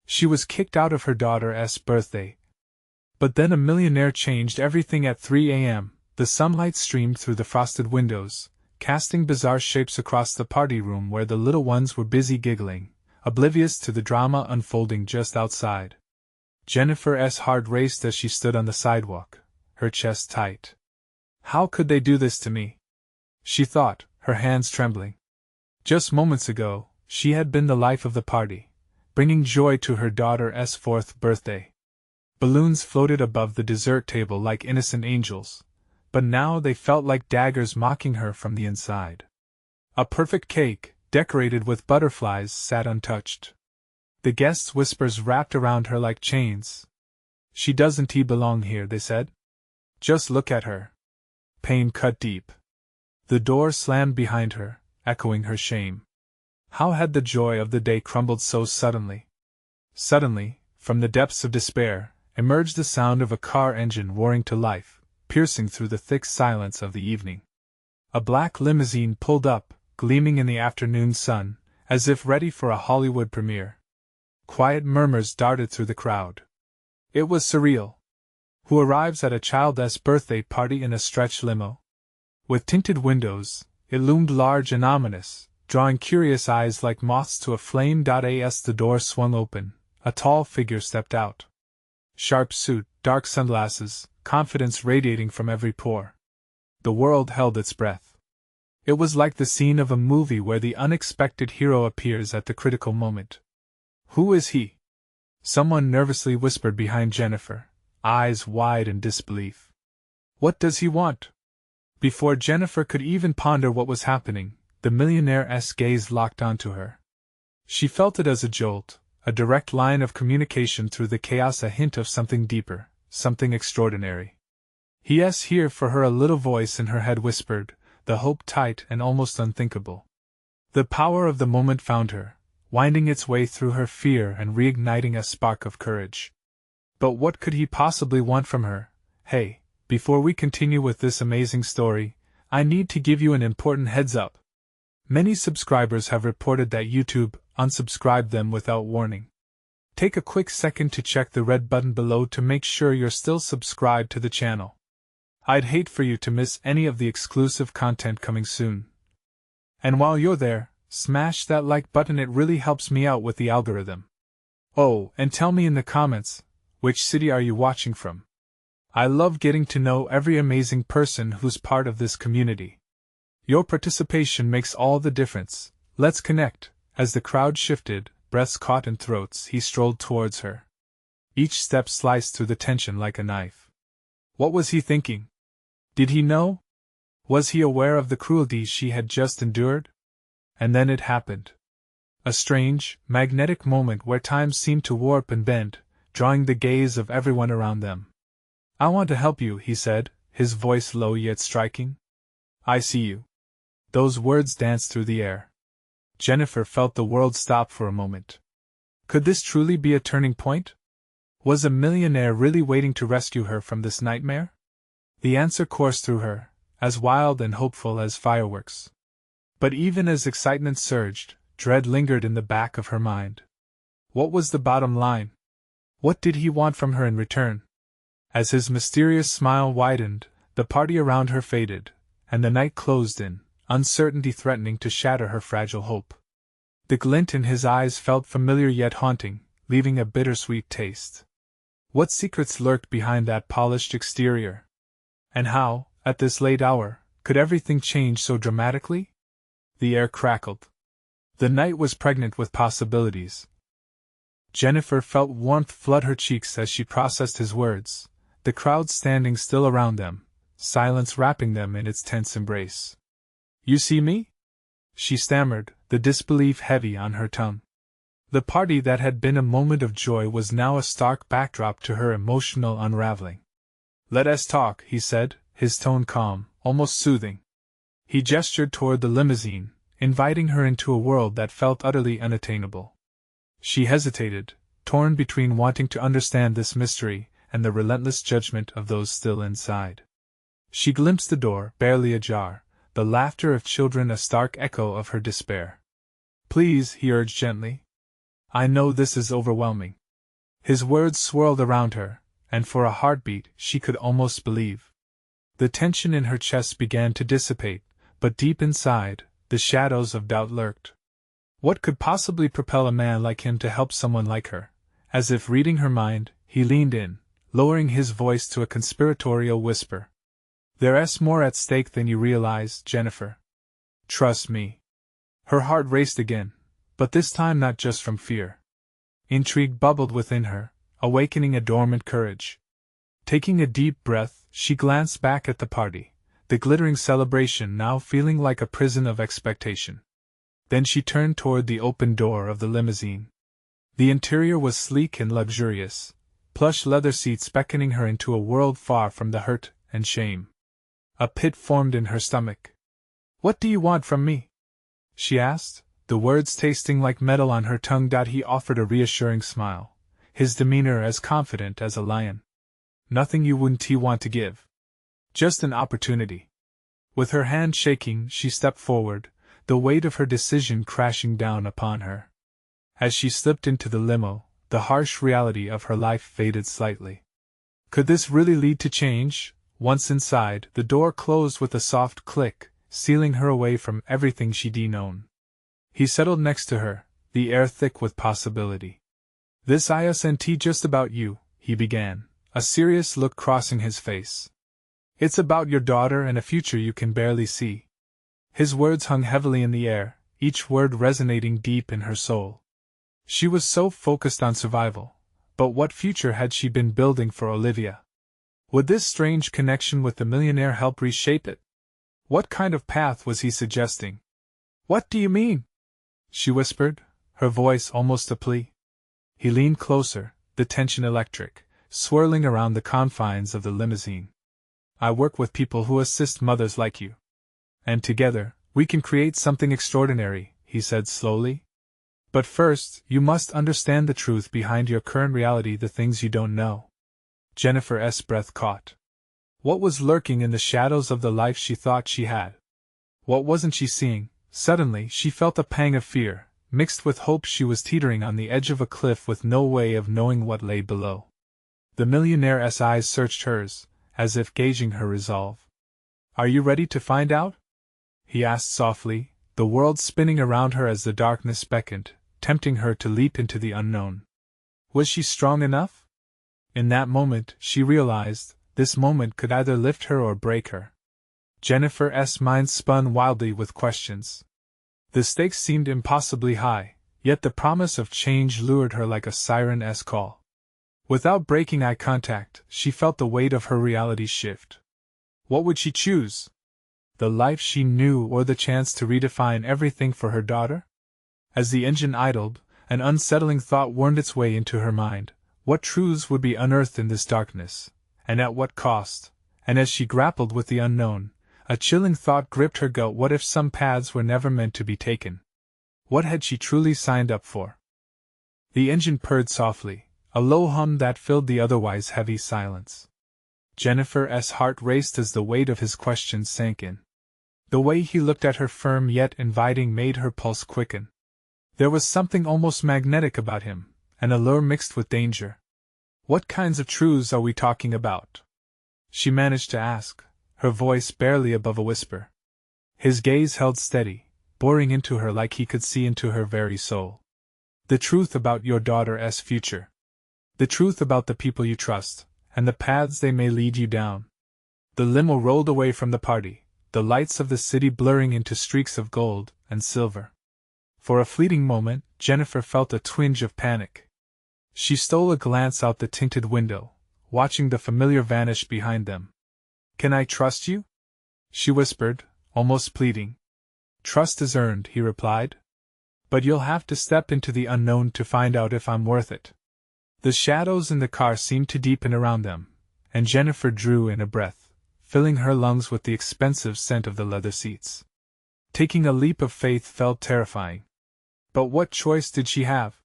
She was kicked out of her daughter's birthday. But then a millionaire changed everything at 3 a.m. The sunlight streamed through the frosted windows, casting bizarre shapes across the party room where the little ones were busy giggling, oblivious to the drama unfolding just outside. Jennifer's heart raced as she stood on the sidewalk, her chest tight. How could they do this to me? She thought, her hands trembling. Just moments ago, she had been the life of the party, bringing joy to her daughter's 4th birthday. Balloons floated above the dessert table like innocent angels, but now they felt like daggers mocking her from the inside. A perfect cake, decorated with butterflies, sat untouched. The guests' whispers wrapped around her like chains. She doesn't belong here, they said. Just look at her. Pain cut deep. The door slammed behind her, echoing her shame. How had the joy of the day crumbled so suddenly? Suddenly, from the depths of despair, emerged the sound of a car engine roaring to life, piercing through the thick silence of the evening. A black limousine pulled up, gleaming in the afternoon sun, as if ready for a Hollywood premiere. Quiet murmurs darted through the crowd. It was surreal. Who arrives at a child's birthday party in a stretch limo? With tinted windows, it loomed large and ominous, drawing curious eyes like moths to a flame. As the door swung open, a tall figure stepped out. Sharp suit, dark sunglasses, confidence radiating from every pore. The world held its breath. It was like the scene of a movie where the unexpected hero appears at the critical moment. Who is he? Someone nervously whispered behind Jennifer, eyes wide in disbelief. What does he want? Before Jennifer could even ponder what was happening, the millionaire's gaze locked onto her. She felt it as a jolt, a direct line of communication through the chaos, a hint of something deeper, something extraordinary. He is here for her, a little voice in her head whispered, the hope tight and almost unthinkable. The power of the moment found her, winding its way through her fear and reigniting a spark of courage. But what could he possibly want from her? Hey, before we continue with this amazing story, I need to give you an important heads up. Many subscribers have reported that YouTube unsubscribed them without warning. Take a quick second to check the red button below to make sure you're still subscribed to the channel. I'd hate for you to miss any of the exclusive content coming soon. And while you're there, smash that like button, it really helps me out with the algorithm. Oh, and tell me in the comments, which city are you watching from? I love getting to know every amazing person who's part of this community. Your participation makes all the difference. Let's connect. As the crowd shifted, breaths caught in throats, he strolled towards her. Each step sliced through the tension like a knife. What was he thinking? Did he know? Was he aware of the cruelty she had just endured? And then it happened. A strange, magnetic moment where time seemed to warp and bend, drawing the gaze of everyone around them. I want to help you, he said, his voice low yet striking. I see you. Those words danced through the air. Jennifer felt the world stop for a moment. Could this truly be a turning point? Was a millionaire really waiting to rescue her from this nightmare? The answer coursed through her, as wild and hopeful as fireworks. But even as excitement surged, dread lingered in the back of her mind. What was the bottom line? What did he want from her in return? As his mysterious smile widened, the party around her faded, and the night closed in, uncertainty threatening to shatter her fragile hope. The glint in his eyes felt familiar yet haunting, leaving a bittersweet taste. What secrets lurked behind that polished exterior? And how, at this late hour, could everything change so dramatically? The air crackled. The night was pregnant with possibilities. Jennifer felt warmth flood her cheeks as she processed his words, the crowd standing still around them, silence wrapping them in its tense embrace. You see me? She stammered, the disbelief heavy on her tongue. The party that had been a moment of joy was now a stark backdrop to her emotional unraveling. Let us talk, he said, his tone calm, almost soothing. He gestured toward the limousine, inviting her into a world that felt utterly unattainable. She hesitated, torn between wanting to understand this mystery and the relentless judgment of those still inside. She glimpsed the door, barely ajar, the laughter of children a stark echo of her despair. Please, he urged gently. I know this is overwhelming. His words swirled around her, and for a heartbeat she could almost believe. The tension in her chest began to dissipate, but deep inside, the shadows of doubt lurked. What could possibly propel a man like him to help someone like her? As if reading her mind, he leaned in, lowering his voice to a conspiratorial whisper. There's more at stake than you realize, Jennifer. Trust me. Her heart raced again, but this time not just from fear. Intrigue bubbled within her, awakening a dormant courage. Taking a deep breath, she glanced back at the party, the glittering celebration now feeling like a prison of expectation. Then she turned toward the open door of the limousine. The interior was sleek and luxurious, plush leather seats beckoning her into a world far from the hurt and shame. A pit formed in her stomach. What do you want from me? She asked, the words tasting like metal on her tongue. He offered a reassuring smile, his demeanor as confident as a lion. Nothing you wouldn't want to give. Just an opportunity. With her hand shaking, she stepped forward, the weight of her decision crashing down upon her. As she slipped into the limo, the harsh reality of her life faded slightly. Could this really lead to change? Once inside, the door closed with a soft click, sealing her away from everything she'd known. He settled next to her, the air thick with possibility. This isn't just about you, he began, a serious look crossing his face. It's about your daughter and a future you can barely see. His words hung heavily in the air, each word resonating deep in her soul. She was so focused on survival, but what future had she been building for Olivia? Would this strange connection with the millionaire help reshape it? What kind of path was he suggesting? What do you mean? She whispered, her voice almost a plea. He leaned closer, the tension electric, swirling around the confines of the limousine. I work with people who assist mothers like you. And together, we can create something extraordinary, he said slowly. But first, you must understand the truth behind your current reality, the things you don't know. Jennifer's breath caught. What was lurking in the shadows of the life she thought she had? What wasn't she seeing? Suddenly, she felt a pang of fear, mixed with hope. She was teetering on the edge of a cliff with no way of knowing what lay below. The millionaire's eyes searched hers, as if gauging her resolve. Are you ready to find out? He asked softly, the world spinning around her as the darkness beckoned, tempting her to leap into the unknown. Was she strong enough? In that moment, she realized, this moment could either lift her or break her. Jennifer's mind spun wildly with questions. The stakes seemed impossibly high, yet the promise of change lured her like a siren's call. Without breaking eye contact, she felt the weight of her reality shift. What would she choose? The life she knew or the chance to redefine everything for her daughter? As the engine idled, an unsettling thought wormed its way into her mind. What truths would be unearthed in this darkness, and at what cost? And as she grappled with the unknown, a chilling thought gripped her gut. What if some paths were never meant to be taken? What had she truly signed up for? The engine purred softly, a low hum that filled the otherwise heavy silence. Jennifer's heart raced as the weight of his questions sank in. The way he looked at her, firm yet inviting, made her pulse quicken. There was something almost magnetic about him, an allure mixed with danger. What kinds of truths are we talking about? She managed to ask, her voice barely above a whisper. His gaze held steady, boring into her like he could see into her very soul. The truth about your daughter's future. The truth about the people you trust, and the paths they may lead you down. The limo rolled away from the party, the lights of the city blurring into streaks of gold and silver. For a fleeting moment, Jennifer felt a twinge of panic. She stole a glance out the tinted window, watching the familiar vanish behind them. Can I trust you? She whispered, almost pleading. Trust is earned, he replied. But you'll have to step into the unknown to find out if I'm worth it. The shadows in the car seemed to deepen around them, and Jennifer drew in a breath, filling her lungs with the expensive scent of the leather seats. Taking a leap of faith felt terrifying. But what choice did she have?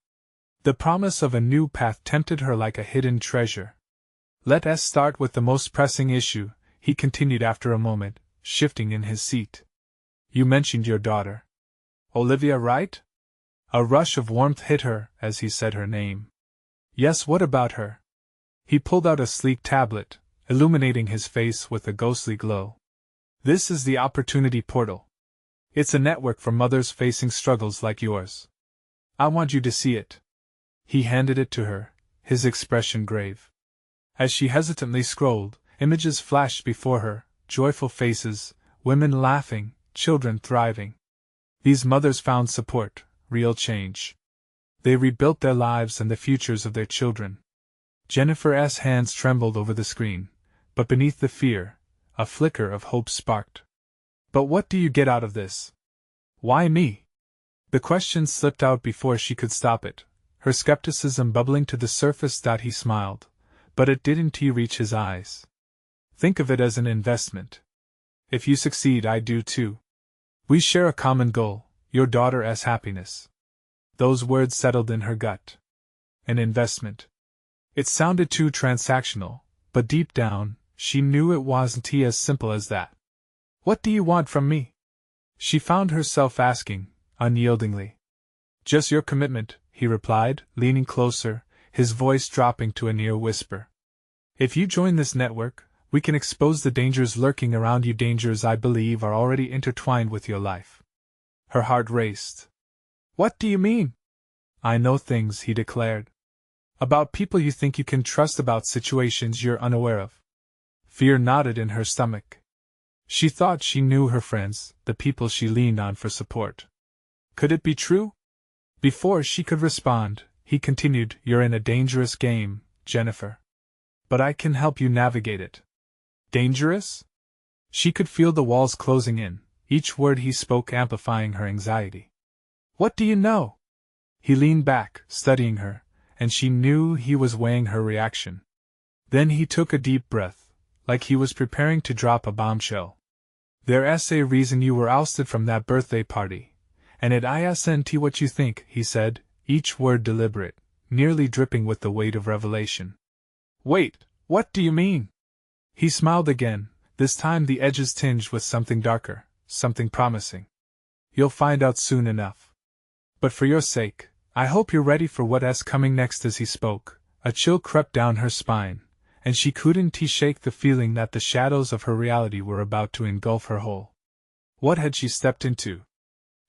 The promise of a new path tempted her like a hidden treasure. Let us start with the most pressing issue, he continued after a moment, shifting in his seat. You mentioned your daughter. Olivia, right? A rush of warmth hit her as he said her name. Yes, what about her? He pulled out a sleek tablet, illuminating his face with a ghostly glow. This is the Opportunity Portal. It's a network for mothers facing struggles like yours. I want you to see it. He handed it to her, his expression grave. As she hesitantly scrolled, images flashed before her, joyful faces, women laughing, children thriving. These mothers found support, real change. They rebuilt their lives and the futures of their children. Jennifer's hands trembled over the screen, but beneath the fear, a flicker of hope sparked. But what do you get out of this? Why me? The question slipped out before she could stop it, her skepticism bubbling to the surface. He smiled, but it didn't reach his eyes. Think of it as an investment. If you succeed, I do too. We share a common goal, your daughter's happiness. Those words settled in her gut. An investment. It sounded too transactional, but deep down, she knew it wasn't as simple as that. What do you want from me? She found herself asking, unyieldingly. Just your commitment, he replied, leaning closer, his voice dropping to a near whisper. If you join this network, we can expose the dangers lurking around you, dangers I believe are already intertwined with your life. Her heart raced. What do you mean? I know things, he declared. About people you think you can trust, about situations you're unaware of. Fear knotted in her stomach. She thought she knew her friends, the people she leaned on for support. Could it be true? Before she could respond, he continued, You're in a dangerous game, Jennifer. But I can help you navigate it. Dangerous? She could feel the walls closing in, each word he spoke amplifying her anxiety. What do you know? He leaned back, studying her, and she knew he was weighing her reaction. Then he took a deep breath, like he was preparing to drop a bombshell. There's a reason you were ousted from that birthday party, and it isn't what you think, he said, each word deliberate, nearly dripping with the weight of revelation. Wait, what do you mean? He smiled again, this time the edges tinged with something darker, something promising. You'll find out soon enough. But for your sake, I hope you're ready for what's coming next. As he spoke, a chill crept down her spine, and she couldn't shake the feeling that the shadows of her reality were about to engulf her whole. What had she stepped into?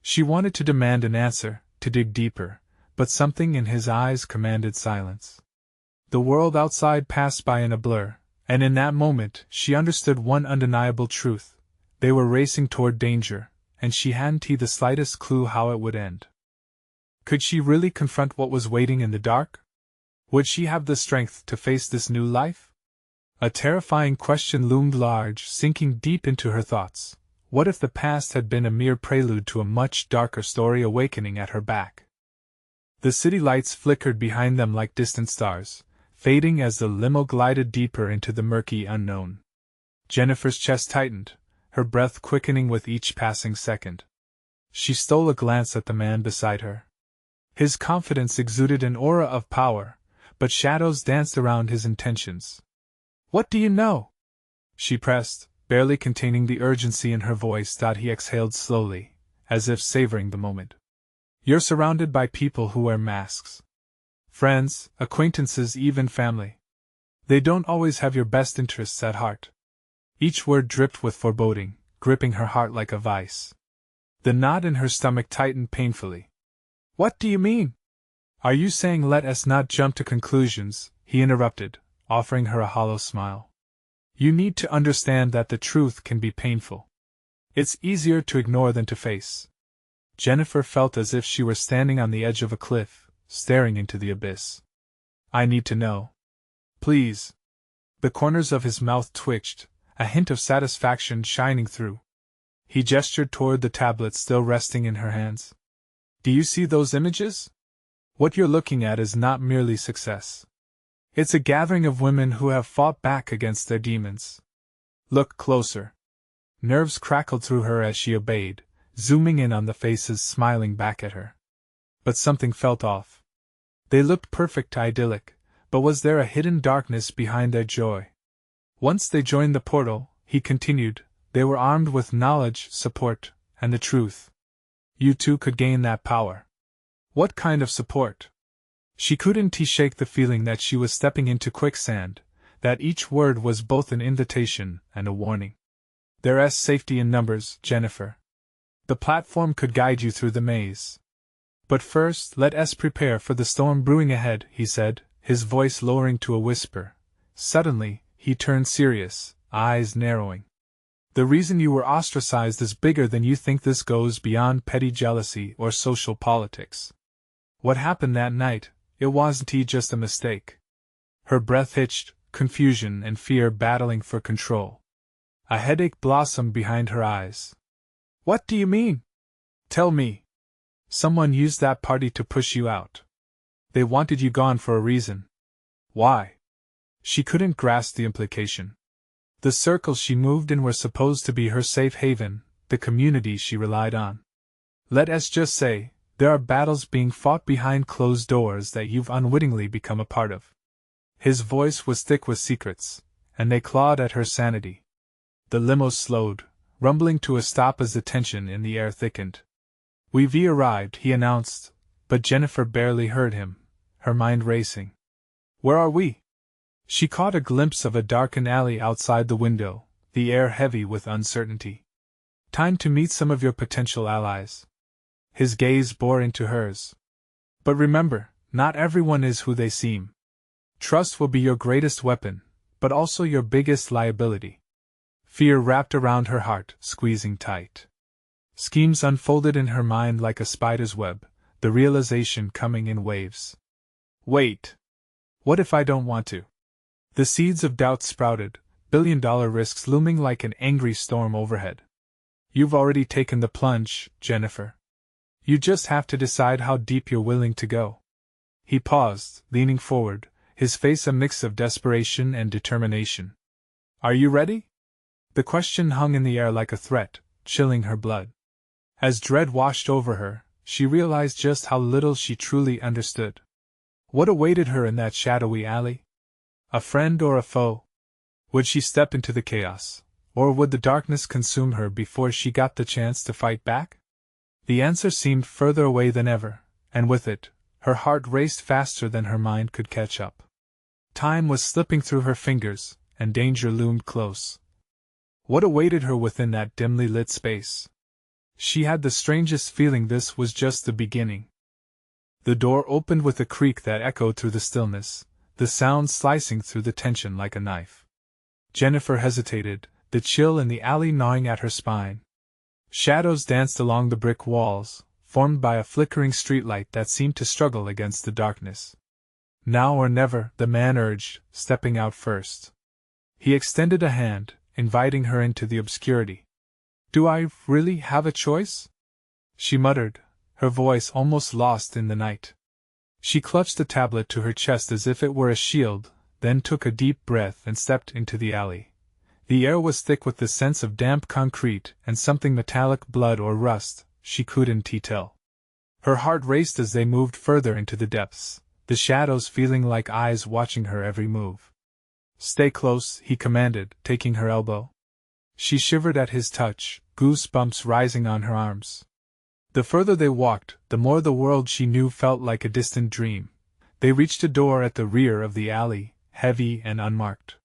She wanted to demand an answer, to dig deeper, but something in his eyes commanded silence. The world outside passed by in a blur, and in that moment she understood one undeniable truth. They were racing toward danger, and she hadn't the slightest clue how it would end. Could she really confront what was waiting in the dark? Would she have the strength to face this new life? A terrifying question loomed large, sinking deep into her thoughts. What if the past had been a mere prelude to a much darker story awakening at her back? The city lights flickered behind them like distant stars, fading as the limo glided deeper into the murky unknown. Jennifer's chest tightened, her breath quickening with each passing second. She stole a glance at the man beside her. His confidence exuded an aura of power, but shadows danced around his intentions. What do you know? She pressed, barely containing the urgency in her voice. He exhaled slowly, as if savoring the moment. You're surrounded by people who wear masks. Friends, acquaintances, even family. They don't always have your best interests at heart. Each word dripped with foreboding, gripping her heart like a vice. The knot in her stomach tightened painfully. What do you mean? Are you saying let us not jump to conclusions? He interrupted, offering her a hollow smile. You need to understand that the truth can be painful. It's easier to ignore than to face. Jennifer felt as if she were standing on the edge of a cliff, staring into the abyss. I need to know. Please. The corners of his mouth twitched, a hint of satisfaction shining through. He gestured toward the tablet still resting in her hands. Do you see those images? What you're looking at is not merely success. It's a gathering of women who have fought back against their demons. Look closer. Nerves crackled through her as she obeyed, zooming in on the faces smiling back at her. But something felt off. They looked perfect, idyllic, but was there a hidden darkness behind their joy? Once they joined the portal, he continued, they were armed with knowledge, support, and the truth. You too could gain that power. What kind of support? She couldn't shake the feeling that she was stepping into quicksand, that each word was both an invitation and a warning. There's safety in numbers, Jennifer. The platform could guide you through the maze. But first, let us prepare for the storm brewing ahead, he said, his voice lowering to a whisper. Suddenly, he turned serious, eyes narrowing. The reason you were ostracized is bigger than you think. This goes beyond petty jealousy or social politics. What happened that night, it wasn't just a mistake. Her breath hitched, confusion and fear battling for control. A headache blossomed behind her eyes. What do you mean? Tell me. Someone used that party to push you out. They wanted you gone for a reason. Why? She couldn't grasp the implication. The circles she moved in were supposed to be her safe haven, the community she relied on. Let us just say, there are battles being fought behind closed doors that you've unwittingly become a part of. His voice was thick with secrets, and they clawed at her sanity. The limo slowed, rumbling to a stop as the tension in the air thickened. We've arrived, he announced, but Jennifer barely heard him, her mind racing. Where are we? She caught a glimpse of a darkened alley outside the window, the air heavy with uncertainty. Time to meet some of your potential allies. His gaze bore into hers. But remember, not everyone is who they seem. Trust will be your greatest weapon, but also your biggest liability. Fear wrapped around her heart, squeezing tight. Schemes unfolded in her mind like a spider's web, the realization coming in waves. Wait. What if I don't want to? The seeds of doubt sprouted, billion-dollar risks looming like an angry storm overhead. You've already taken the plunge, Jennifer. You just have to decide how deep you're willing to go. He paused, leaning forward, his face a mix of desperation and determination. Are you ready? The question hung in the air like a threat, chilling her blood. As dread washed over her, she realized just how little she truly understood. What awaited her in that shadowy alley? A friend or a foe? Would she step into the chaos, or would the darkness consume her before she got the chance to fight back? The answer seemed further away than ever, and with it, her heart raced faster than her mind could catch up. Time was slipping through her fingers, and danger loomed close. What awaited her within that dimly lit space? She had the strangest feeling this was just the beginning. The door opened with a creak that echoed through the stillness, the sound slicing through the tension like a knife. Jennifer hesitated, the chill in the alley gnawing at her spine. Shadows danced along the brick walls, formed by a flickering streetlight that seemed to struggle against the darkness. Now or never, the man urged, stepping out first. He extended a hand, inviting her into the obscurity. Do I really have a choice? She muttered, her voice almost lost in the night. She clutched the tablet to her chest as if it were a shield, then took a deep breath and stepped into the alley. The air was thick with the sense of damp concrete and something metallic, blood or rust, she couldn't tell. Her heart raced as they moved further into the depths, the shadows feeling like eyes watching her every move. Stay close, he commanded, taking her elbow. She shivered at his touch, goosebumps rising on her arms. The further they walked, the more the world she knew felt like a distant dream. They reached a door at the rear of the alley, heavy and unmarked.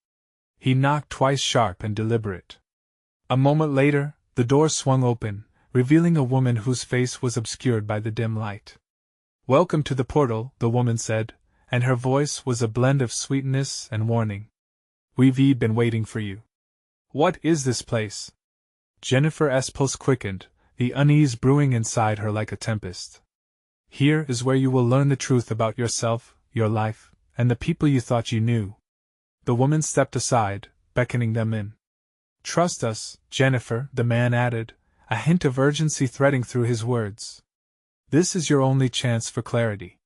He knocked twice, sharp and deliberate. A moment later, the door swung open, revealing a woman whose face was obscured by the dim light. Welcome to the portal, the woman said, and her voice was a blend of sweetness and warning. We've been waiting for you. What is this place? Jennifer's pulse quickened, the unease brewing inside her like a tempest. Here is where you will learn the truth about yourself, your life, and the people you thought you knew. The woman stepped aside, beckoning them in. Trust us, Jennifer, the man added, a hint of urgency threading through his words. This is your only chance for clarity.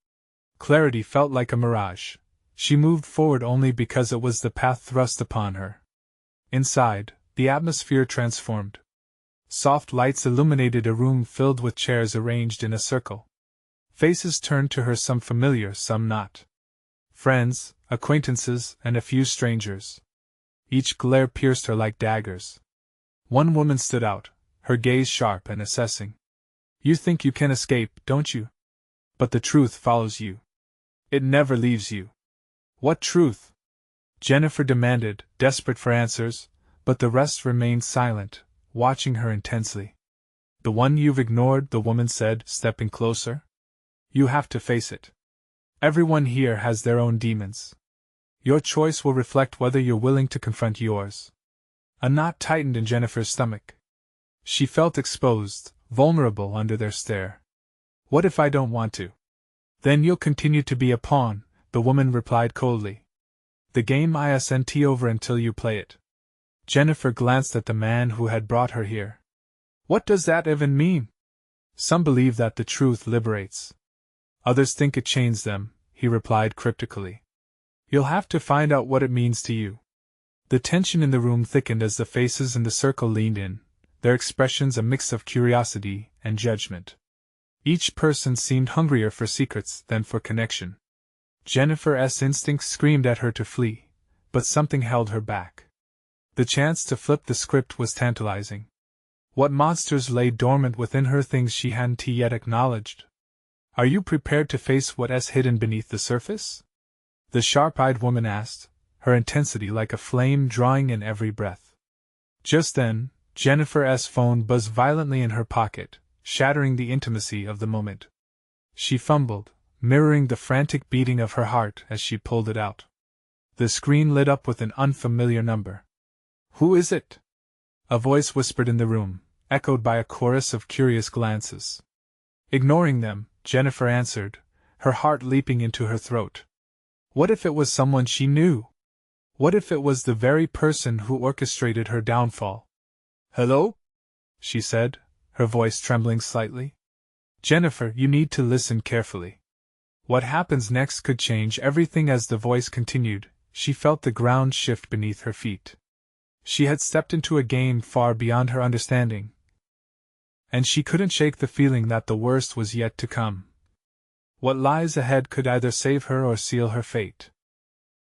Clarity felt like a mirage. She moved forward only because it was the path thrust upon her. Inside, the atmosphere transformed. Soft lights illuminated a room filled with chairs arranged in a circle. Faces turned to her, some familiar, some not. Friends, acquaintances, and a few strangers. Each glare pierced her like daggers. One woman stood out, her gaze sharp and assessing. You think you can escape, don't you? But the truth follows you. It never leaves you. What truth? Jennifer demanded, desperate for answers, but the rest remained silent, watching her intensely. The one you've ignored, the woman said, stepping closer. You have to face it. Everyone here has their own demons. Your choice will reflect whether you're willing to confront yours. A knot tightened in Jennifer's stomach. She felt exposed, vulnerable under their stare. What if I don't want to? Then you'll continue to be a pawn, the woman replied coldly. The game isn't over until you play it. Jennifer glanced at the man who had brought her here. What does that even mean? Some believe that the truth liberates. Others think it chains them, he replied cryptically. You'll have to find out what it means to you. The tension in the room thickened as the faces in the circle leaned in, their expressions a mix of curiosity and judgment. Each person seemed hungrier for secrets than for connection. Jennifer's instincts screamed at her to flee, but something held her back. The chance to flip the script was tantalizing. What monsters lay dormant within her, things she hadn't yet acknowledged? Are you prepared to face what's hidden beneath the surface? The sharp-eyed woman asked, her intensity like a flame drawing in every breath. Just then, Jennifer's phone buzzed violently in her pocket, shattering the intimacy of the moment. She fumbled, mirroring the frantic beating of her heart as she pulled it out. The screen lit up with an unfamiliar number. Who is it? A voice whispered in the room, echoed by a chorus of curious glances. Ignoring them, Jennifer answered, her heart leaping into her throat. What if it was someone she knew? What if it was the very person who orchestrated her downfall? Hello? She said, her voice trembling slightly. Jennifer, you need to listen carefully. What happens next could change everything. As the voice continued, she felt the ground shift beneath her feet. She had stepped into a game far beyond her understanding, and she couldn't shake the feeling that the worst was yet to come. What lies ahead could either save her or seal her fate.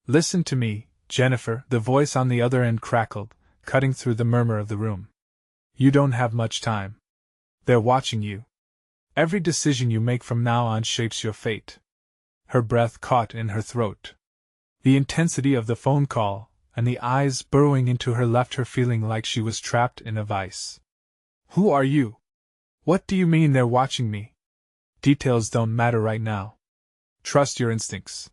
Listen to me, Jennifer, the voice on the other end crackled, cutting through the murmur of the room. You don't have much time. They're watching you. Every decision you make from now on shapes your fate. Her breath caught in her throat. The intensity of the phone call, and the eyes burrowing into her, left her feeling like she was trapped in a vice. Who are you? What do you mean they're watching me? Details don't matter right now. Trust your instincts.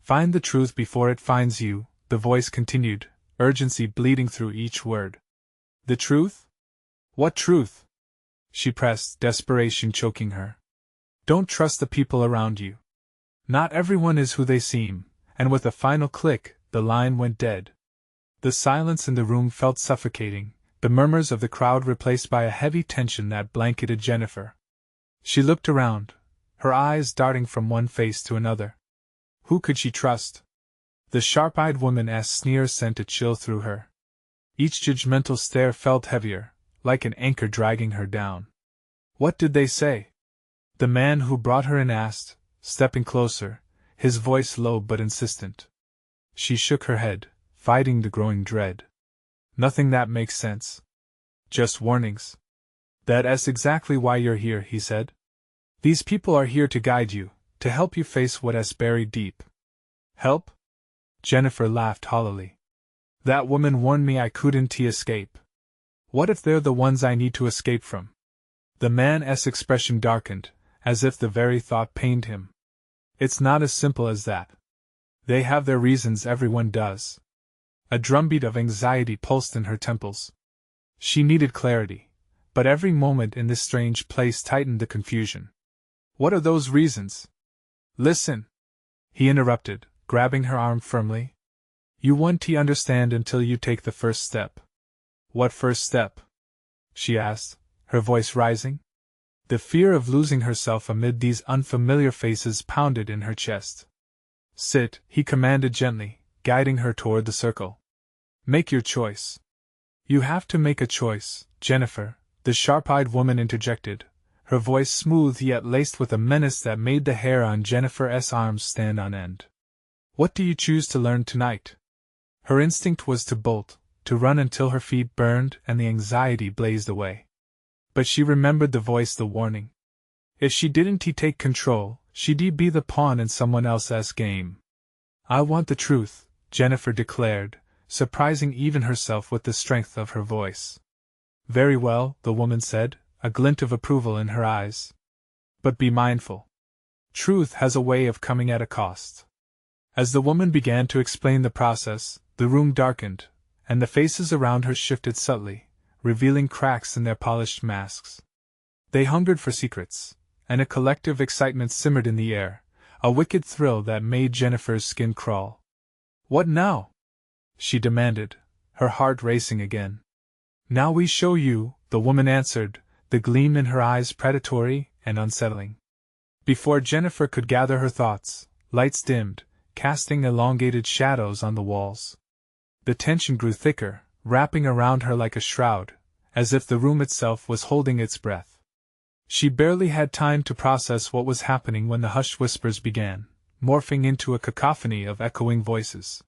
Find the truth before it finds you, the voice continued, urgency bleeding through each word. The truth? What truth? She pressed, desperation choking her. Don't trust the people around you. Not everyone is who they seem, and with a final click, the line went dead. The silence in the room felt suffocating, the murmurs of the crowd replaced by a heavy tension that blanketed Jennifer. She looked around, her eyes darting from one face to another. Who could she trust? The sharp-eyed woman's sneer sent a chill through her. Each judgmental stare felt heavier, like an anchor dragging her down. What did they say? The man who brought her in asked, stepping closer, his voice low but insistent. She shook her head, fighting the growing dread. Nothing that makes sense. Just warnings. That's exactly why you're here, he said. These people are here to guide you, to help you face what's buried deep. Help? Jennifer laughed hollowly. That woman warned me I couldn't escape. What if they're the ones I need to escape from? The man's expression darkened, as if the very thought pained him. It's not as simple as that. They have their reasons, everyone does. A drumbeat of anxiety pulsed in her temples. She needed clarity, but every moment in this strange place tightened the confusion. What are those reasons? Listen, he interrupted, grabbing her arm firmly. You won't understand until you take the first step. What first step? She asked, her voice rising. The fear of losing herself amid these unfamiliar faces pounded in her chest. Sit, he commanded gently, guiding her toward the circle. Make your choice. You have to make a choice, Jennifer, the sharp-eyed woman interjected, her voice smooth yet laced with a menace that made the hair on Jennifer's arms stand on end. What do you choose to learn tonight? Her instinct was to bolt, to run until her feet burned and the anxiety blazed away. But she remembered the voice, the warning. If she didn't take control, she'd be the pawn in someone else's game. I want the truth, Jennifer declared, surprising even herself with the strength of her voice. Very well, the woman said, a glint of approval in her eyes. But be mindful. Truth has a way of coming at a cost. As the woman began to explain the process, the room darkened, and the faces around her shifted subtly, revealing cracks in their polished masks. They hungered for secrets, and a collective excitement simmered in the air, a wicked thrill that made Jennifer's skin crawl. What now? She demanded, her heart racing again. Now we show you, the woman answered, the gleam in her eyes predatory and unsettling. Before Jennifer could gather her thoughts, lights dimmed, casting elongated shadows on the walls. The tension grew thicker, wrapping around her like a shroud, as if the room itself was holding its breath. She barely had time to process what was happening when the hushed whispers began, morphing into a cacophony of echoing voices.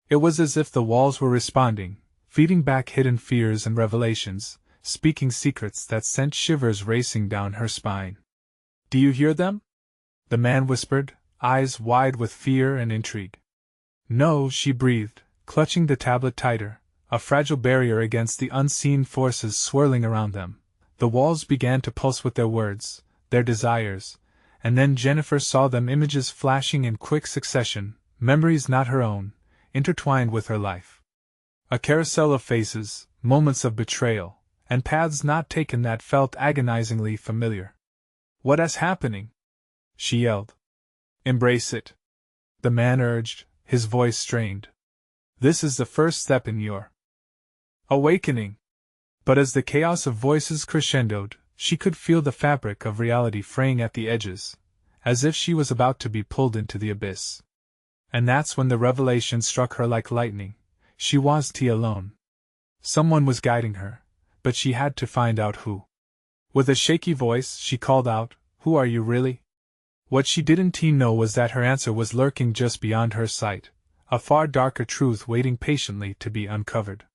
It was as if the walls were responding, feeding back hidden fears and revelations, speaking secrets that sent shivers racing down her spine. Do you hear them? The man whispered, eyes wide with fear and intrigue. No, she breathed, clutching the tablet tighter, a fragile barrier against the unseen forces swirling around them. The walls began to pulse with their words, their desires, and then Jennifer saw them, images flashing in quick succession, memories not her own, intertwined with her life. A carousel of faces, moments of betrayal, and paths not taken that felt agonizingly familiar. What is happening? She yelled. Embrace it. The man urged, his voice strained. This is the first step in your awakening. But as the chaos of voices crescendoed, she could feel the fabric of reality fraying at the edges, as if she was about to be pulled into the abyss. And that's when the revelation struck her like lightning. She wasn't alone. Someone was guiding her, but she had to find out who. With a shaky voice, she called out, "Who are you really?" What she didn't know was that her answer was lurking just beyond her sight, a far darker truth waiting patiently to be uncovered.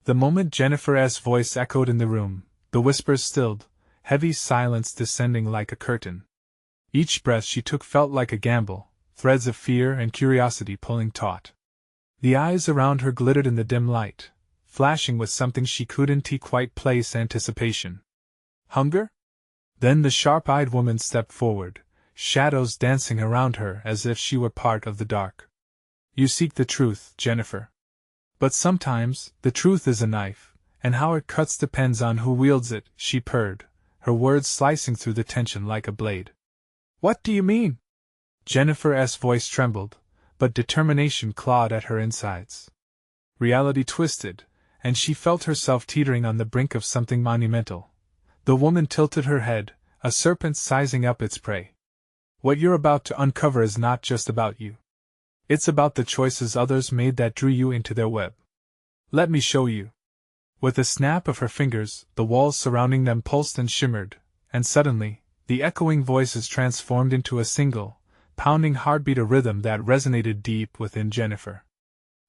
The moment Jennifer's voice echoed in the room, the whispers stilled, heavy silence descending like a curtain. Each breath she took felt like a gamble, threads of fear and curiosity pulling taut. The eyes around her glittered in the dim light, flashing with something she couldn't quite place: anticipation. Hunger? Then the sharp-eyed woman stepped forward, shadows dancing around her as if she were part of the dark. You seek the truth, Jennifer. But sometimes, the truth is a knife, and how it cuts depends on who wields it, she purred, her words slicing through the tension like a blade. What do you mean? Jennifer's voice trembled, but determination clawed at her insides. Reality twisted, and she felt herself teetering on the brink of something monumental. The woman tilted her head, a serpent sizing up its prey. What you're about to uncover is not just about you. It's about the choices others made that drew you into their web. Let me show you. With a snap of her fingers, the walls surrounding them pulsed and shimmered, and suddenly, the echoing voices transformed into a single, pounding heartbeat, a rhythm that resonated deep within Jennifer.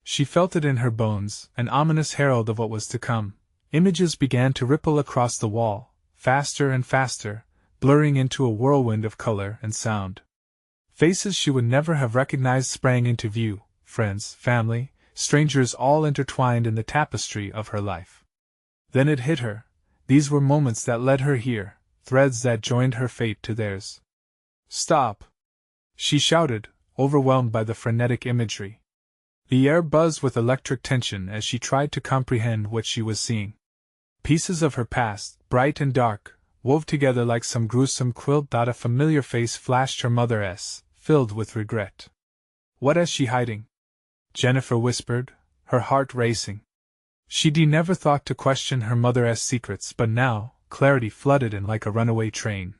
She felt it in her bones, an ominous herald of what was to come. Images began to ripple across the wall, faster and faster, blurring into a whirlwind of color and sound. Faces she would never have recognized sprang into view, friends, family, strangers, all intertwined in the tapestry of her life. Then it hit her. These were moments that led her here, threads that joined her fate to theirs. Stop! She shouted, overwhelmed by the frenetic imagery. The air buzzed with electric tension as she tried to comprehend what she was seeing. Pieces of her past, bright and dark, wove together like some gruesome quilt. A familiar face flashed her mother's, filled with regret. What is she hiding? Jennifer whispered, her heart racing. She'd never thought to question her mother's secrets, but now, clarity flooded in like a runaway train.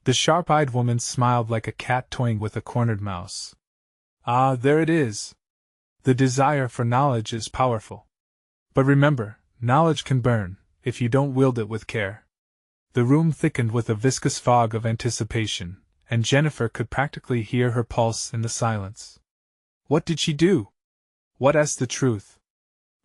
The sharp-eyed woman smiled like a cat toying with a cornered mouse. Ah, there it is. The desire for knowledge is powerful. But remember, knowledge can burn, if you don't wield it with care. The room thickened with a viscous fog of anticipation, and Jennifer could practically hear her pulse in the silence. What did she do? What is the truth?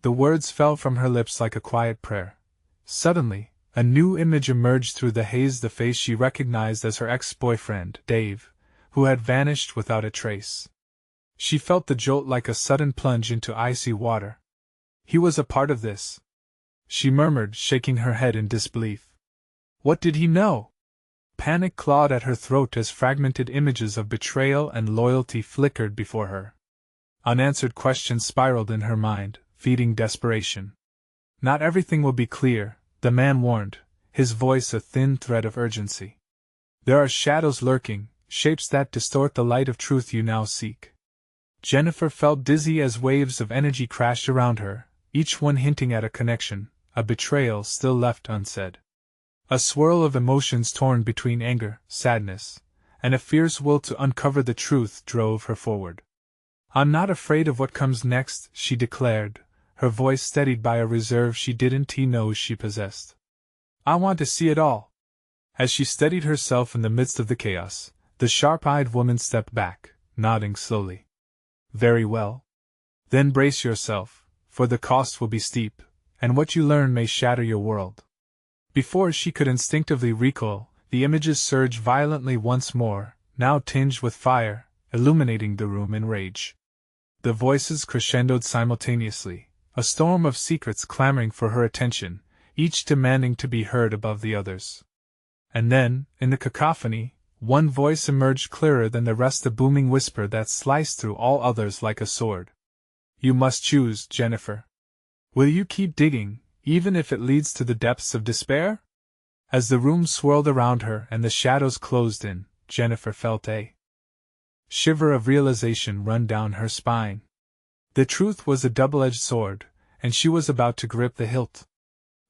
The words fell from her lips like a quiet prayer. Suddenly, A new image emerged through the haze, the face she recognized as her ex-boyfriend, Dave, who had vanished without a trace. She felt the jolt like a sudden plunge into icy water. He was a part of this, she murmured, shaking her head in disbelief. What did he know? Panic clawed at her throat as fragmented images of betrayal and loyalty flickered before her. Unanswered questions spiraled in her mind, feeding desperation. Not everything will be clear, the man warned, his voice a thin thread of urgency. There are shadows lurking, shapes that distort the light of truth you now seek. Jennifer felt dizzy as waves of energy crashed around her, each one hinting at a connection, a betrayal still left unsaid. A swirl of emotions torn between anger, sadness, and a fierce will to uncover the truth drove her forward. I'm not afraid of what comes next, she declared, her voice steadied by a reserve she didn't know she possessed. I want to see it all. As she steadied herself in the midst of the chaos, the sharp-eyed woman stepped back, nodding slowly. Very well. Then brace yourself, for the cost will be steep, and what you learn may shatter your world. Before she could instinctively recoil, the images surged violently once more, now tinged with fire, illuminating the room in rage. The voices crescendoed simultaneously, a storm of secrets clamoring for her attention, each demanding to be heard above the others. And then, in the cacophony, one voice emerged clearer than the rest, a booming whisper that sliced through all others like a sword. You must choose, Jennifer. Will you keep digging, even if it leads to the depths of despair? As the room swirled around her and the shadows closed in, Jennifer felt a shiver of realization run down her spine. The truth was a double-edged sword, and she was about to grip the hilt.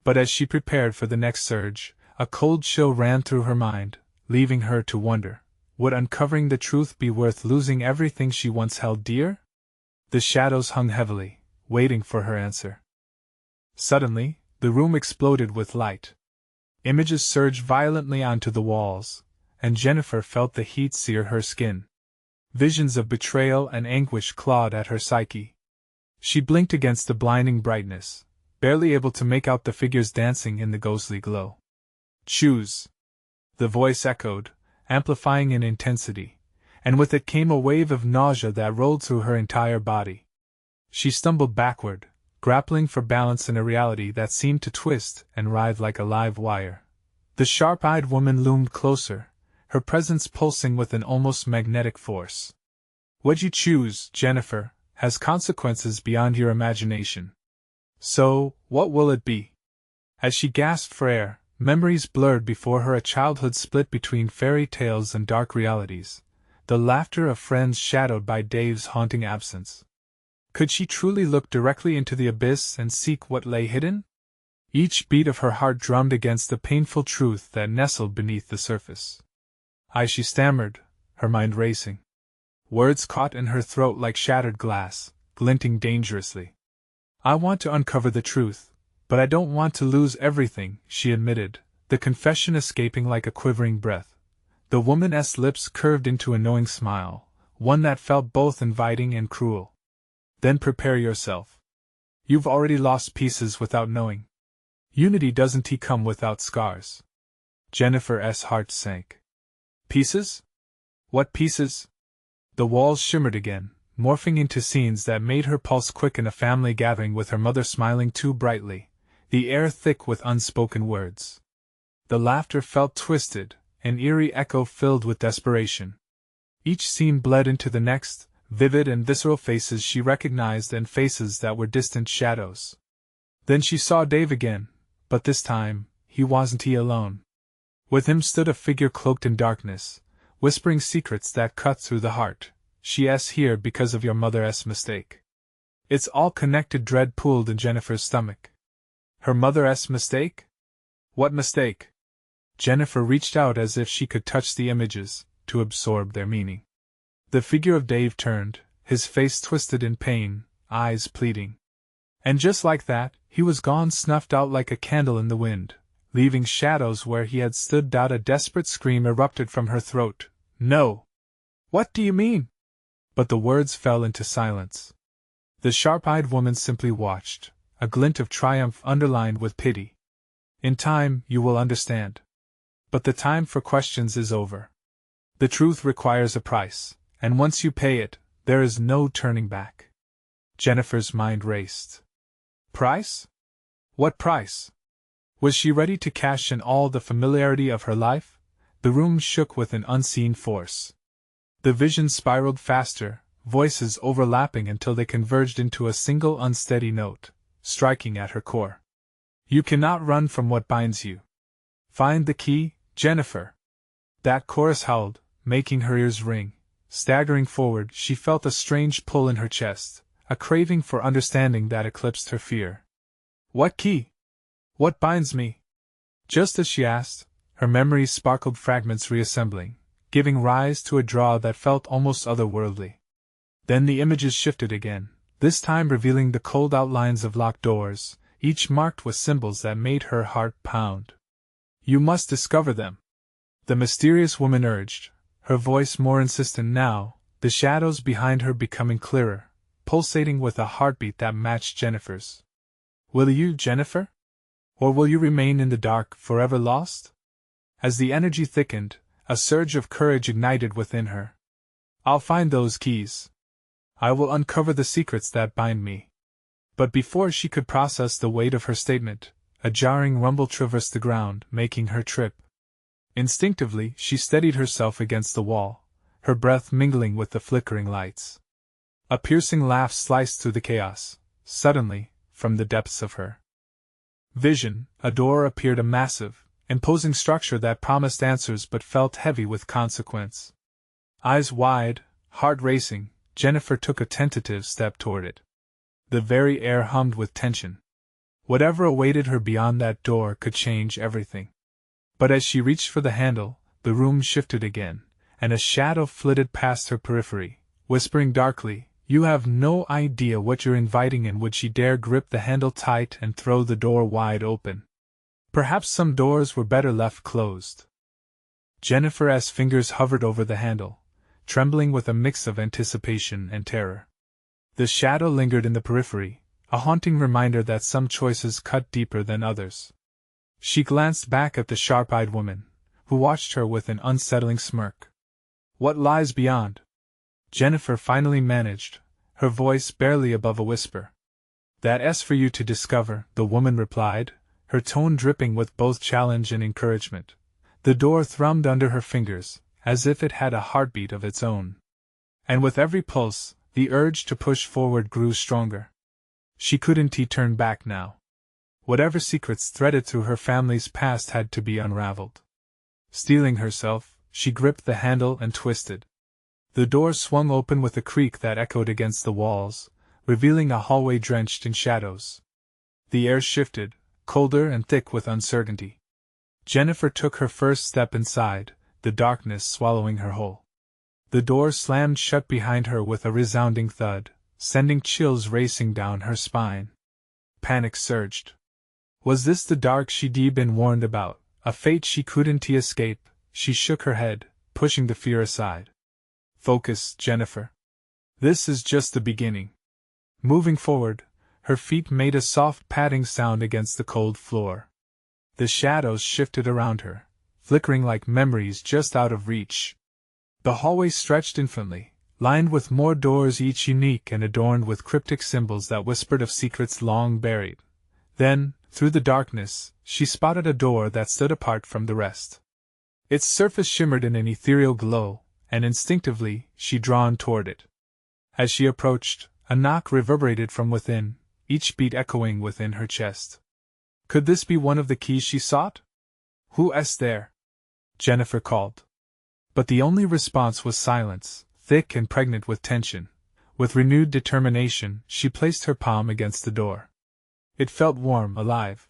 But as she prepared for the next surge, a cold chill ran through her mind, leaving her to wonder, would uncovering the truth be worth losing everything she once held dear? The shadows hung heavily, waiting for her answer. Suddenly, the room exploded with light. Images surged violently onto the walls, and Jennifer felt the heat sear her skin. Visions of betrayal and anguish clawed at her psyche. She blinked against the blinding brightness, barely able to make out the figures dancing in the ghostly glow. Choose! The voice echoed, amplifying in intensity, and with it came a wave of nausea that rolled through her entire body. She stumbled backward, grappling for balance in a reality that seemed to twist and writhe like a live wire. The sharp-eyed woman loomed closer, her presence pulsing with an almost magnetic force. What you choose, Jennifer, has consequences beyond your imagination. So, what will it be? As she gasped for air, memories blurred before her, a childhood split between fairy tales and dark realities, the laughter of friends shadowed by Dave's haunting absence. Could she truly look directly into the abyss and seek what lay hidden? Each beat of her heart drummed against the painful truth that nestled beneath the surface. She stammered, her mind racing. Words caught in her throat like shattered glass, glinting dangerously. I want to uncover the truth, but I don't want to lose everything, she admitted, the confession escaping like a quivering breath. The woman's lips curved into a knowing smile, one that felt both inviting and cruel. Then prepare yourself. You've already lost pieces without knowing. Unity doesn't come without scars. Jennifer's heart sank. Pieces? What pieces? The walls shimmered again, morphing into scenes that made her pulse quicken, a family gathering with her mother smiling too brightly, the air thick with unspoken words. The laughter felt twisted, an eerie echo filled with desperation. Each scene bled into the next, vivid and visceral, faces she recognized and faces that were distant shadows. Then she saw Dave again, but this time, he wasn't alone. With him stood a figure cloaked in darkness, whispering secrets that cut through the heart. She's here because of your mother's mistake. It's all connected. Dread pooled in Jennifer's stomach. Her mother's mistake? What mistake? Jennifer reached out as if she could touch the images, to absorb their meaning. The figure of Dave turned, his face twisted in pain, eyes pleading. And just like that, he was gone, snuffed out like a candle in the wind, leaving shadows where he had stood. A desperate scream erupted from her throat. No! What do you mean? But the words fell into silence. The sharp-eyed woman simply watched, a glint of triumph underlined with pity. In time, you will understand. But the time for questions is over. The truth requires a price, and once you pay it, there is no turning back. Jennifer's mind raced. Price? What price? Was she ready to cash in all the familiarity of her life? The room shook with an unseen force. The vision spiraled faster, voices overlapping until they converged into a single unsteady note, striking at her core. You cannot run from what binds you. Find the key, Jennifer. That chorus howled, making her ears ring. Staggering forward, she felt a strange pull in her chest, a craving for understanding that eclipsed her fear. What key? What binds me? Just as she asked, her memories sparkled, fragments reassembling, giving rise to a draw that felt almost otherworldly. Then the images shifted again, this time revealing the cold outlines of locked doors, each marked with symbols that made her heart pound. You must discover them, the mysterious woman urged, her voice more insistent now, the shadows behind her becoming clearer, pulsating with a heartbeat that matched Jennifer's. Will you, Jennifer? Or will you remain in the dark, forever lost? As the energy thickened, a surge of courage ignited within her. I'll find those keys. I will uncover the secrets that bind me. But before she could process the weight of her statement, a jarring rumble traversed the ground, making her trip. Instinctively, she steadied herself against the wall, her breath mingling with the flickering lights. A piercing laugh sliced through the chaos. Suddenly, from the depths of her vision, a door appeared, a massive, imposing structure that promised answers but felt heavy with consequence. Eyes wide, heart racing, Jennifer took a tentative step toward it. The very air hummed with tension. Whatever awaited her beyond that door could change everything. But as she reached for the handle, the room shifted again, and a shadow flitted past her periphery, whispering darkly, "You have no idea what you're inviting," and would she dare grip the handle tight and throw the door wide open? Perhaps some doors were better left closed. Jennifer's fingers hovered over the handle, trembling with a mix of anticipation and terror. The shadow lingered in the periphery, a haunting reminder that some choices cut deeper than others. She glanced back at the sharp-eyed woman, who watched her with an unsettling smirk. What lies beyond? Jennifer finally managed, her voice barely above a whisper. That's for you to discover, the woman replied, her tone dripping with both challenge and encouragement. The door thrummed under her fingers, as if it had a heartbeat of its own. And with every pulse, the urge to push forward grew stronger. She couldn't turn back now. Whatever secrets threaded through her family's past had to be unraveled. Steeling herself, she gripped the handle and twisted. The door swung open with a creak that echoed against the walls, revealing a hallway drenched in shadows. The air shifted, colder and thick with uncertainty. Jennifer took her first step inside, the darkness swallowing her whole. The door slammed shut behind her with a resounding thud, sending chills racing down her spine. Panic surged. Was this the dark she'd been warned about, a fate she couldn't escape? She shook her head, pushing the fear aside. Focus, Jennifer. This is just the beginning. Moving forward, her feet made a soft padding sound against the cold floor. The shadows shifted around her, flickering like memories just out of reach. The hallway stretched infinitely, lined with more doors, each unique and adorned with cryptic symbols that whispered of secrets long buried. Then, through the darkness, she spotted a door that stood apart from the rest. Its surface shimmered in an ethereal glow, and instinctively she drawn toward it. As she approached, a knock reverberated from within, each beat echoing within her chest. Could this be one of the keys she sought? "Who's there?" Jennifer called. But the only response was silence, thick and pregnant with tension. With renewed determination, she placed her palm against the door. It felt warm, alive.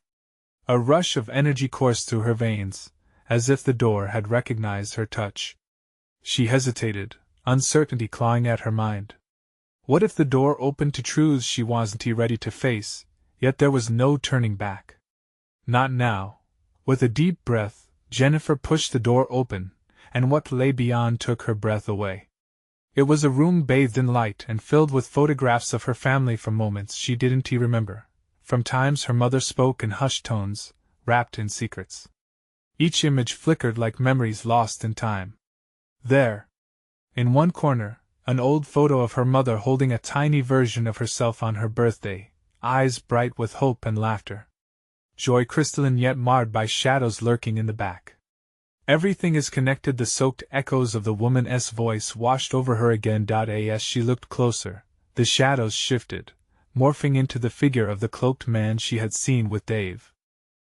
A rush of energy coursed through her veins, as if the door had recognized her touch. She hesitated, uncertainty clawing at her mind. What if the door opened to truths she wasn't ready to face? Yet there was no turning back. Not now. With a deep breath, Jennifer pushed the door open, and what lay beyond took her breath away. It was a room bathed in light and filled with photographs of her family from moments she didn't remember, from times her mother spoke in hushed tones, wrapped in secrets. Each image flickered like memories lost in time. There, in one corner, an old photo of her mother holding a tiny version of herself on her birthday, eyes bright with hope and laughter. Joy crystalline yet marred by shadows lurking in the back. Everything is connected. The soaked echoes of the woman's voice washed over her again. As she looked closer, the shadows shifted, morphing into the figure of the cloaked man she had seen with Dave.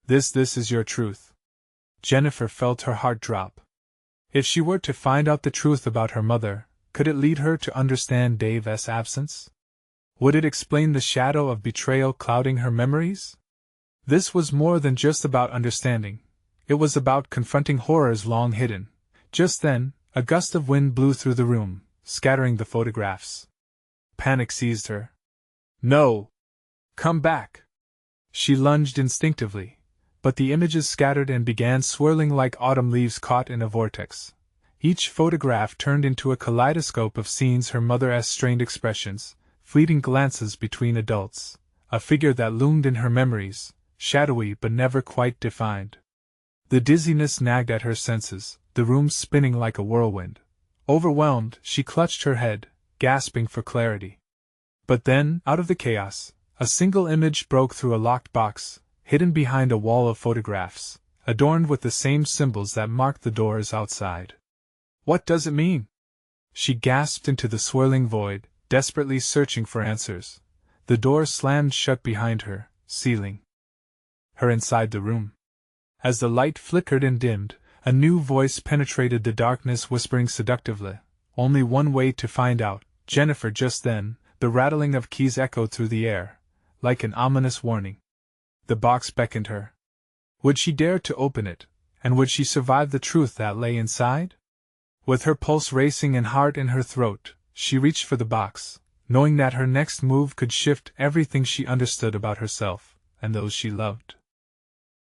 This is your truth. Jennifer felt her heart drop. If she were to find out the truth about her mother, could it lead her to understand Dave's absence? Would it explain the shadow of betrayal clouding her memories? This was more than just about understanding. It was about confronting horrors long hidden. Just then, a gust of wind blew through the room, scattering the photographs. Panic seized her. No! Come back! She lunged instinctively, but the images scattered and began swirling like autumn leaves caught in a vortex. Each photograph turned into a kaleidoscope of scenes, her mother's strained expressions, fleeting glances between adults, a figure that loomed in her memories, shadowy but never quite defined. The dizziness nagged at her senses, the room spinning like a whirlwind. Overwhelmed, she clutched her head, gasping for clarity. But then, out of the chaos, a single image broke through a locked box, hidden behind a wall of photographs, adorned with the same symbols that marked the doors outside. What does it mean? She gasped into the swirling void, desperately searching for answers. The door slammed shut behind her, sealing her inside the room. As the light flickered and dimmed, a new voice penetrated the darkness, whispering seductively, "Only one way to find out, Jennifer." Just then, the rattling of keys echoed through the air, like an ominous warning. The box beckoned her. Would she dare to open it, and would she survive the truth that lay inside? With her pulse racing and heart in her throat, she reached for the box, knowing that her next move could shift everything she understood about herself and those she loved.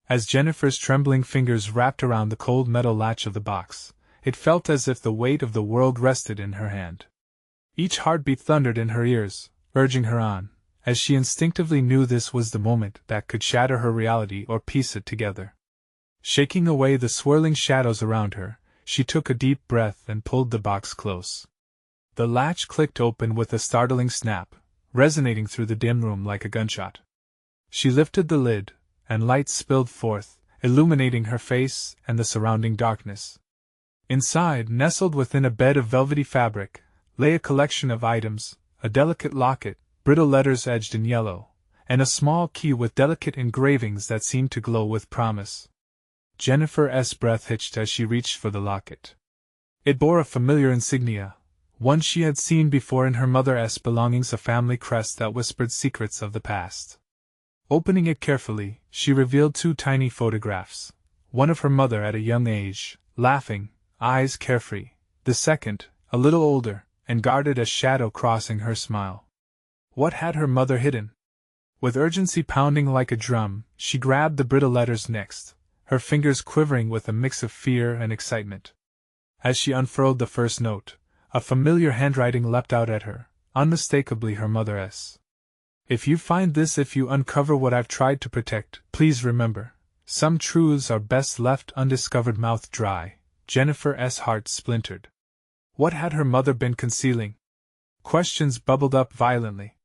As Jennifer's trembling fingers wrapped around the cold metal latch of the box, it felt as if the weight of the world rested in her hand. Each heartbeat thundered in her ears, urging her on, as she instinctively knew this was the moment that could shatter her reality or piece it together. Shaking away the swirling shadows around her, she took a deep breath and pulled the box close. The latch clicked open with a startling snap, resonating through the dim room like a gunshot. She lifted the lid, and light spilled forth, illuminating her face and the surrounding darkness. Inside, nestled within a bed of velvety fabric, lay a collection of items, a delicate locket, brittle letters edged in yellow, and a small key with delicate engravings that seemed to glow with promise. Jennifer's breath hitched as she reached for the locket. It bore a familiar insignia, one she had seen before in her mother's belongings, a family crest that whispered secrets of the past. Opening it carefully, she revealed two tiny photographs, one of her mother at a young age, laughing, eyes carefree, the second, a little older, and guarded, a shadow crossing her smile. What had her mother hidden? With urgency pounding like a drum, she grabbed the brittle letters next, her fingers quivering with a mix of fear and excitement. As she unfurled the first note, a familiar handwriting leapt out at her, unmistakably her mother's. "If you find this, if you uncover what I've tried to protect, please remember, some truths are best left undiscovered." Mouth dry, Jennifer's heart splintered. What had her mother been concealing? Questions bubbled up violently.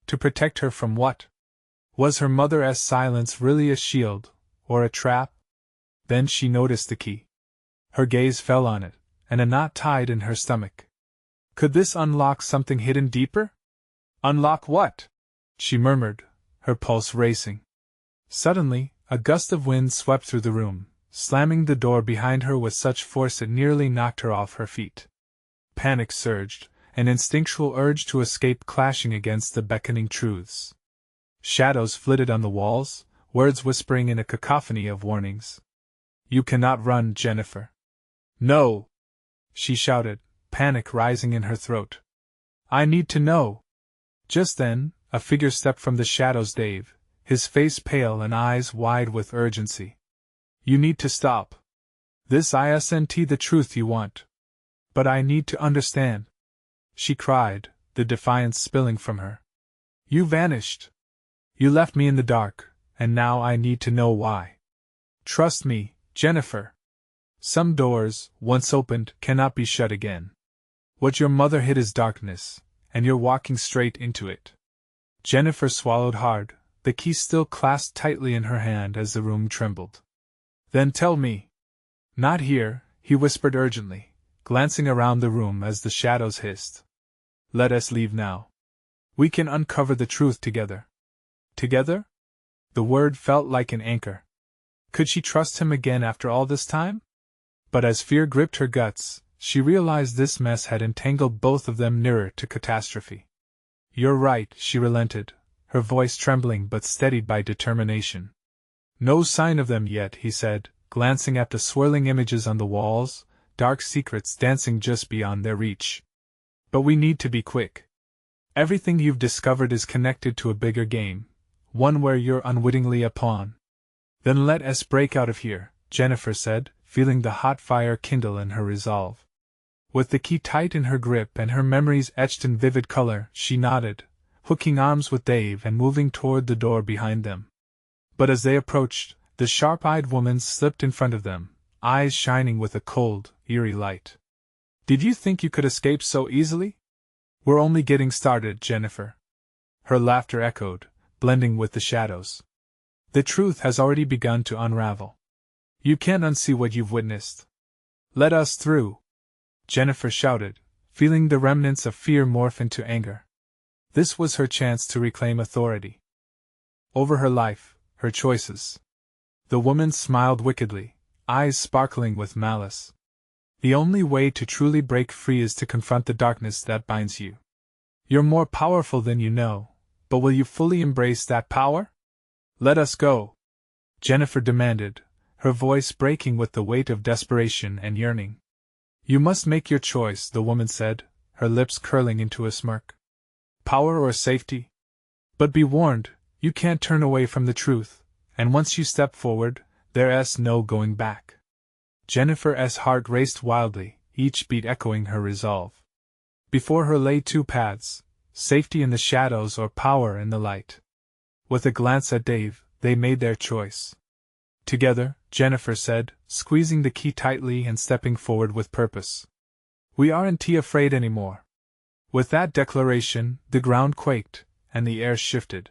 To protect her from what? Was her mother's silence really a shield, or a trap? Then she noticed the key. Her gaze fell on it, and a knot tied in her stomach. Could this unlock something hidden deeper? Unlock what? She murmured, her pulse racing. Suddenly, a gust of wind swept through the room, slamming the door behind her with such force it nearly knocked her off her feet. Panic surged, an instinctual urge to escape clashing against the beckoning truths. Shadows flitted on the walls, words whispering in a cacophony of warnings. "You cannot run, Jennifer." "No!" she shouted, panic rising in her throat. "I need to know." Just then, a figure stepped from the shadows, Dave, his face pale and eyes wide with urgency. "You need to stop. This isn't the truth you want. But I need to understand," she cried, the defiance spilling from her. "You vanished. You left me in the dark, and now I need to know why." Trust me, Jennifer. Some doors, once opened, cannot be shut again. What your mother hid is darkness, and you're walking straight into it. Jennifer swallowed hard, the key still clasped tightly in her hand as the room trembled. Then tell me. Not here, he whispered urgently, glancing around the room as the shadows hissed. Let us leave now. We can uncover the truth together. Together? The word felt like an anchor. Could she trust him again after all this time? But as fear gripped her guts, she realized this mess had entangled both of them nearer to catastrophe. You're right, she relented, her voice trembling but steadied by determination. No sign of them yet, he said, glancing at the swirling images on the walls, dark secrets dancing just beyond their reach. But we need to be quick. Everything you've discovered is connected to a bigger game, one where you're unwittingly a pawn. Then let us break out of here, Jennifer said, feeling the hot fire kindle in her resolve. With the key tight in her grip and her memories etched in vivid color, she nodded, hooking arms with Dave and moving toward the door behind them. But as they approached, the sharp-eyed woman slipped in front of them, eyes shining with a cold, eerie light. Did you think you could escape so easily? We're only getting started, Jennifer. Her laughter echoed, blending with the shadows. The truth has already begun to unravel. You can't unsee what you've witnessed. Let us through, Jennifer shouted, feeling the remnants of fear morph into anger. This was her chance to reclaim authority over her life, her choices. The woman smiled wickedly, eyes sparkling with malice. The only way to truly break free is to confront the darkness that binds you. You're more powerful than you know, but will you fully embrace that power? Let us go, Jennifer demanded, her voice breaking with the weight of desperation and yearning. You must make your choice, the woman said, her lips curling into a smirk. Power or safety? But be warned, you can't turn away from the truth, and once you step forward, there's no going back. Jennifer's heart raced wildly, each beat echoing her resolve. Before her lay two paths, safety in the shadows or power in the light. With a glance at Dave, they made their choice. Together, Jennifer said, squeezing the key tightly and stepping forward with purpose. We aren't afraid anymore. With that declaration, the ground quaked, and the air shifted.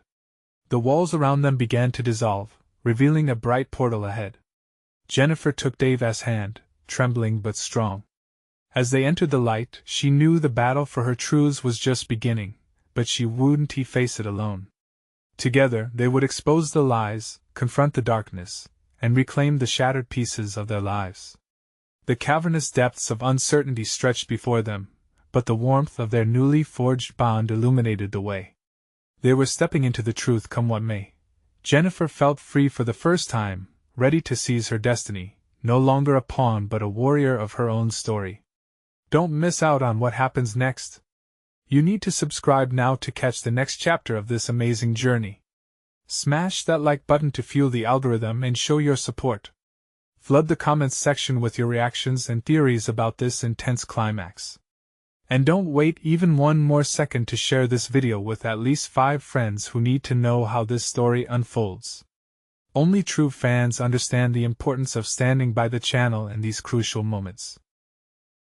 The walls around them began to dissolve, revealing a bright portal ahead. Jennifer took Dave's hand, trembling but strong. As they entered the light, she knew the battle for her truths was just beginning, but she wouldn't face it alone. Together, they would expose the lies, confront the darkness, and reclaim the shattered pieces of their lives. The cavernous depths of uncertainty stretched before them, but the warmth of their newly forged bond illuminated the way. They were stepping into the truth come what may. Jennifer felt free for the first time, ready to seize her destiny, no longer a pawn but a warrior of her own story. Don't miss out on what happens next. You need to subscribe now to catch the next chapter of this amazing journey. Smash that like button to fuel the algorithm and show your support. Flood the comments section with your reactions and theories about this intense climax. And don't wait even one more second to share this video with at least 5 friends who need to know how this story unfolds. Only true fans understand the importance of standing by the channel in these crucial moments.